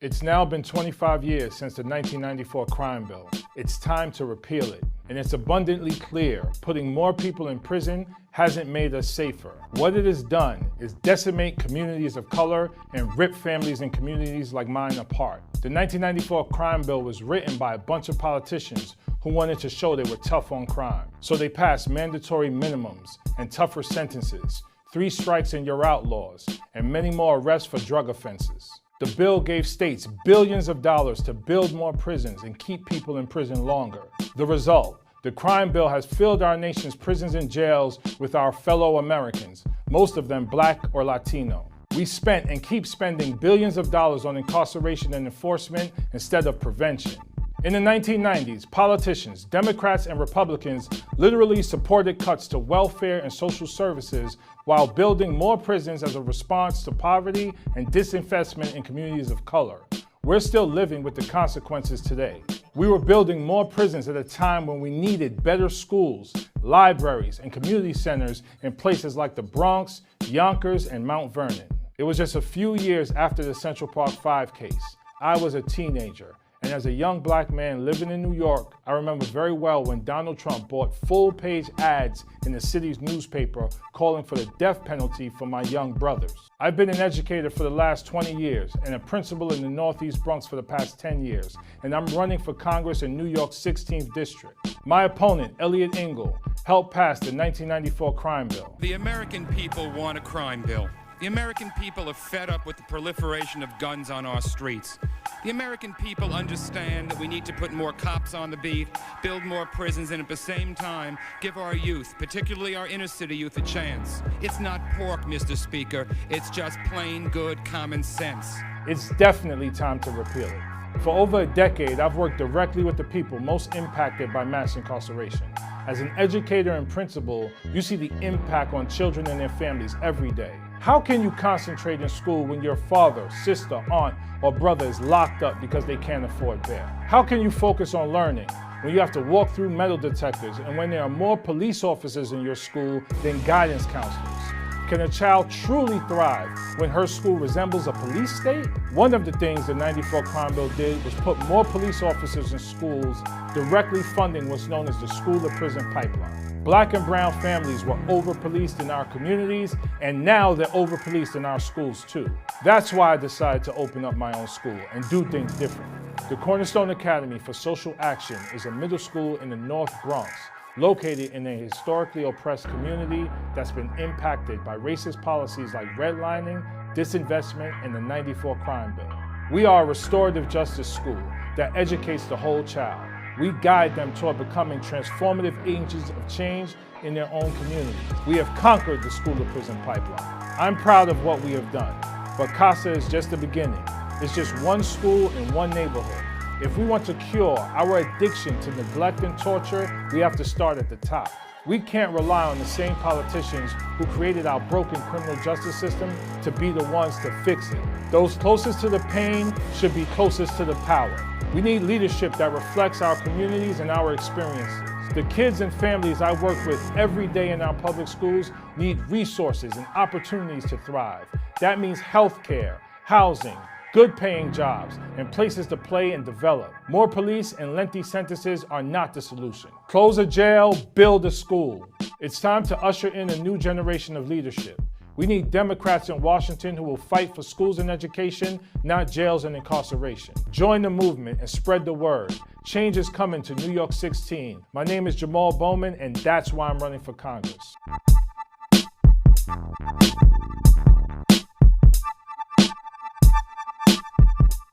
It's now been 25 years since the 1994 crime bill. It's time to repeal it. And it's abundantly clear, putting more people in prison hasn't made us safer. What it has done is decimate communities of color and rip families and communities like mine apart. The 1994 crime bill was written by a bunch of politicians who wanted to show they were tough on crime. So they passed mandatory minimums and tougher sentences, 3 strikes and you're out laws, and many more arrests for drug offenses. The bill gave states billions of dollars to build more prisons and keep people in prison longer. The result, the crime bill has filled our nation's prisons and jails with our fellow Americans, most of them Black or Latino. We spent and keep spending billions of dollars on incarceration and enforcement instead of prevention. In the 1990s, politicians, Democrats and Republicans literally supported cuts to welfare and social services while building more prisons as a response to poverty and disinvestment in communities of color. We're still living with the consequences today. We were building more prisons at a time when we needed better schools, libraries, and community centers in places like the Bronx, Yonkers, and Mount Vernon. It was just a few years after the Central Park 5 case. I was a teenager. And as a young Black man living in New York, I remember very well when Donald Trump bought full-page ads in the city's newspaper calling for the death penalty for my young brothers. I've been an educator for the last 20 years and a principal in the Northeast Bronx for the past 10 years, and I'm running for Congress in New York's 16th district. My opponent, Eliot Engel, helped pass the 1994 crime bill. The American people want a crime bill. The American people are fed up with the proliferation of guns on our streets. The American people understand that we need to put more cops on the beat, build more prisons, and at the same time, give our youth, particularly our inner city youth, a chance. It's not pork, Mr. Speaker. It's just plain good common sense. It's definitely time to repeal it. For over a decade, I've worked directly with the people most impacted by mass incarceration. As an educator and principal, you see the impact on children and their families every day. How can you concentrate in school when your father, sister, aunt, or brother is locked up because they can't afford bail? How can you focus on learning when you have to walk through metal detectors and when there are more police officers in your school than guidance counselors? Can a child truly thrive when her school resembles a police state? One of the things the 94 crime bill did was put more police officers in schools, directly funding what's known as the school-to-prison pipeline. Black and brown families were over-policed in our communities, and now they're over-policed in our schools too. That's why I decided to open up my own school and do things differently. The Cornerstone Academy for Social Action is a middle school in the North Bronx, located in a historically oppressed community that's been impacted by racist policies like redlining, disinvestment, and the 94 crime bill. We are a restorative justice school that educates the whole child. We guide them toward becoming transformative agents of change in their own communities. We have conquered the school-to-prison pipeline. I'm proud of what we have done, but CASA is just the beginning. It's just one school in one neighborhood. If we want to cure our addiction to neglect and torture, we have to start at the top. We can't rely on the same politicians who created our broken criminal justice system to be the ones to fix it. Those closest to the pain should be closest to the power. We need leadership that reflects our communities and our experiences. The kids and families I work with every day in our public schools need resources and opportunities to thrive. That means health care, housing, good paying jobs, and places to play and develop. More police and lengthy sentences are not the solution. Close a jail, build a school. It's time to usher in a new generation of leadership. We need Democrats in Washington who will fight for schools and education, not jails and incarceration. Join the movement and spread the word. Change is coming to New York 16. My name is Jamaal Bowman, and that's why I'm running for Congress.